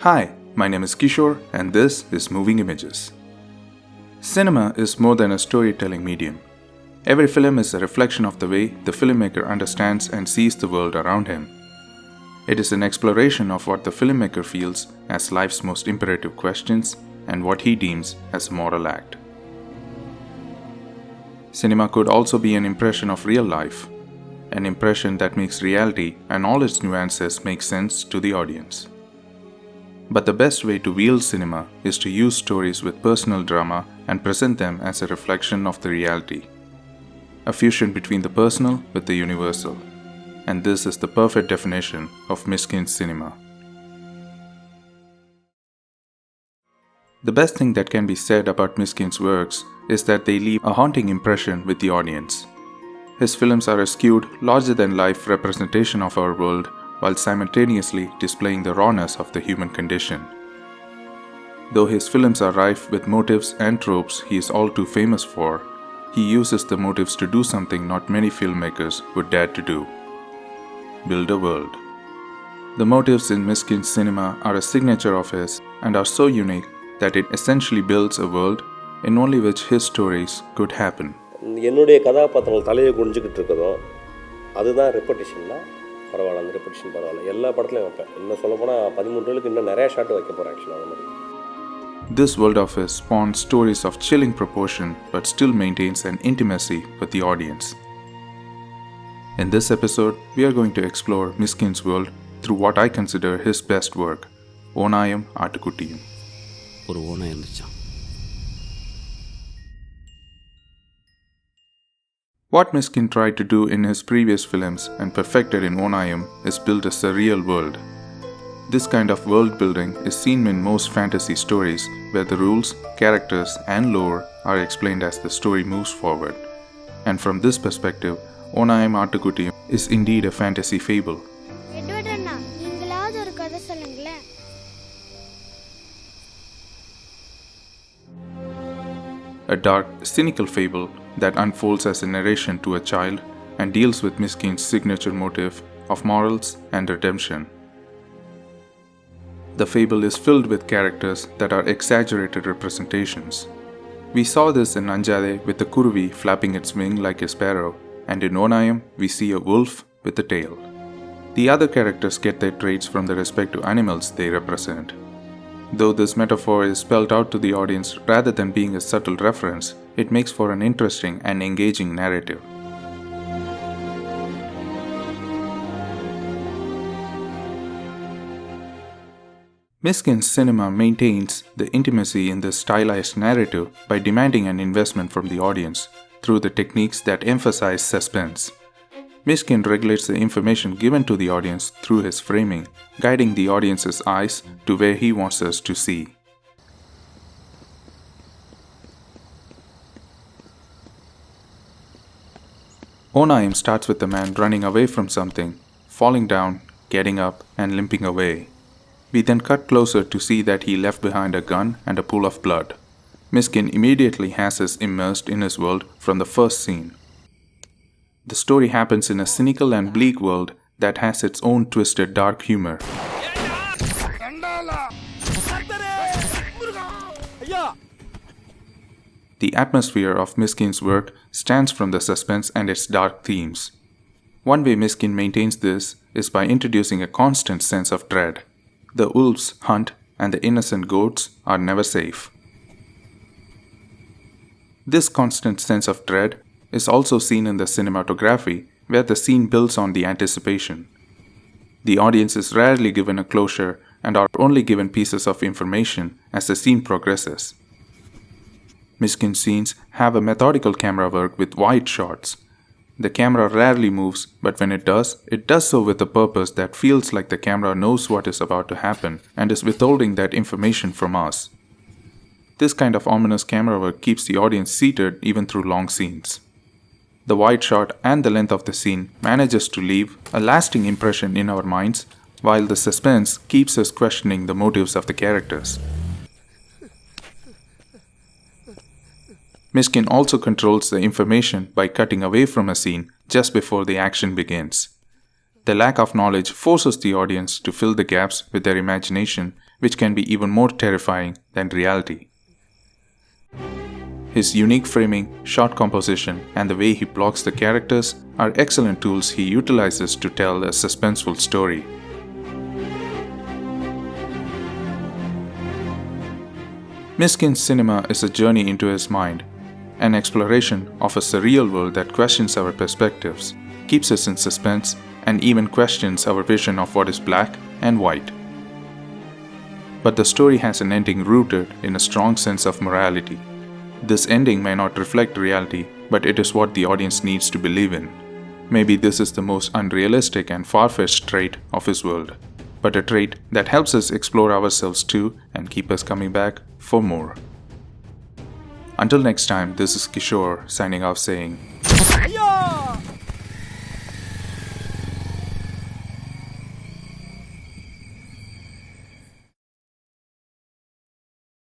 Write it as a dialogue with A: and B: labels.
A: Hi, my name is Kishore and this is Moving Images. Cinema is more than a storytelling medium. Every film is a reflection of the way the filmmaker understands and sees the world around him. It is an exploration of what the filmmaker feels as life's most imperative questions and what he deems as a moral act. Cinema could also be an impression of real life, an impression that makes reality and all its nuances make sense to the audience. But the best way to wield cinema is to use stories with personal drama and present them as a reflection of the reality. A fusion between the personal with the universal. And this is the perfect definition of Mysskin's cinema. The best thing that can be said about Mysskin's works is that they leave a haunting impression with the audience. His films are a skewed, larger-than-life representation of our world while simultaneously displaying the rawness of the human condition. Though his films are rife with motifs and tropes he is all too famous for, he uses the motifs to do something not many filmmakers would dare to do: build a world. The motifs in Mysskin's cinema are a signature of his and are so unique that it essentially builds a world in only which his stories could happen.
B: என்னுடைய கதாபாத்திரங்கள் தலையை குனிஞ்சிக்கிட்டு இருக்கதும் அதுதான் ரெப்படிஷன்னா பரவாயில்ல, அந்த repetition பரவாயில்ல, எல்லா படத்துலையும் வைப்பேன். இன்னும் சொல்லப்போனால் 13 ரூலுக்கு இன்னும் நிறையா ஷாட் வைக்க போகிறேன் ஆக்சுவலாக. அந்த மாதிரி
A: This world of his spawns stories of chilling proportion but still maintains an intimacy with the audience. In this episode, we are going to explore Mysskin's world through what I consider his best work, Onnayum Aatukuttyum.
C: ஒரு ஓனா இருந்துச்சான்.
A: What Mysskin tried to do in his previous films and perfected in Onnayum is build a surreal world. This kind of world building is seen in most fantasy stories where the rules, characters and lore are explained as the story moves forward. And from this perspective, Onnayum Aatukuttyum is indeed a fantasy fable. A dark, cynical fable that unfolds as a narration to a child and deals with Mysskin's signature motif of morals and redemption. The fable is filled with characters that are exaggerated representations. We saw this in Anjade with the kuruvi flapping its wing like a sparrow, and in Onnayum we see a wolf with a tail. The other characters get their traits from the respective animals they represent. Though this metaphor is spelled out to the audience rather than being a subtle reference, it makes for an interesting and engaging narrative. Mysskin's cinema maintains the intimacy in this stylized narrative by demanding an investment from the audience through the techniques that emphasize suspense. Mysskin regulates the information given to the audience through his framing, guiding the audience's eyes to where he wants us to see. Onnayum starts with the man running away from something, falling down, getting up, and limping away. We then cut closer to see that he left behind a gun and a pool of blood. Mysskin immediately has us immersed in his world from the first scene. The story happens in a cynical and bleak world that has its own twisted dark humor. The atmosphere of Mysskin's work stands from the suspense and its dark themes. One way Mysskin maintains this is by introducing a constant sense of dread. The wolves hunt and the innocent goats are never safe. This constant sense of dread is also seen in the cinematography, where the scene builds on the anticipation. The audience is rarely given a closure and are only given pieces of information as the scene progresses. Mysskin's scenes have a methodical camera work with wide shots. The camera rarely moves, but when it does so with a purpose that feels like the camera knows what is about to happen and is withholding that information from us. This kind of ominous camera work keeps the audience seated even through long scenes. The wide shot and the length of the scene manages to leave a lasting impression in our minds, while the suspense keeps us questioning the motives of the characters. Mysskin also controls the information by cutting away from a scene just before the action begins. The lack of knowledge forces the audience to fill the gaps with their imagination, which can be even more terrifying than reality. His unique framing, shot composition, and the way he blocks the characters are excellent tools he utilizes to tell a suspenseful story. Mysskin's cinema is a journey into his mind, an exploration of a surreal world that questions our perspectives, keeps us in suspense, and even questions our vision of what is black and white. But the story has an ending rooted in a strong sense of morality. This ending may not reflect reality, but it is what the audience needs to believe in. Maybe this is the most unrealistic and far-fetched trait of his world, but a trait that helps us explore ourselves too and keep us coming back for more. Until next time, this is Kishore signing off saying,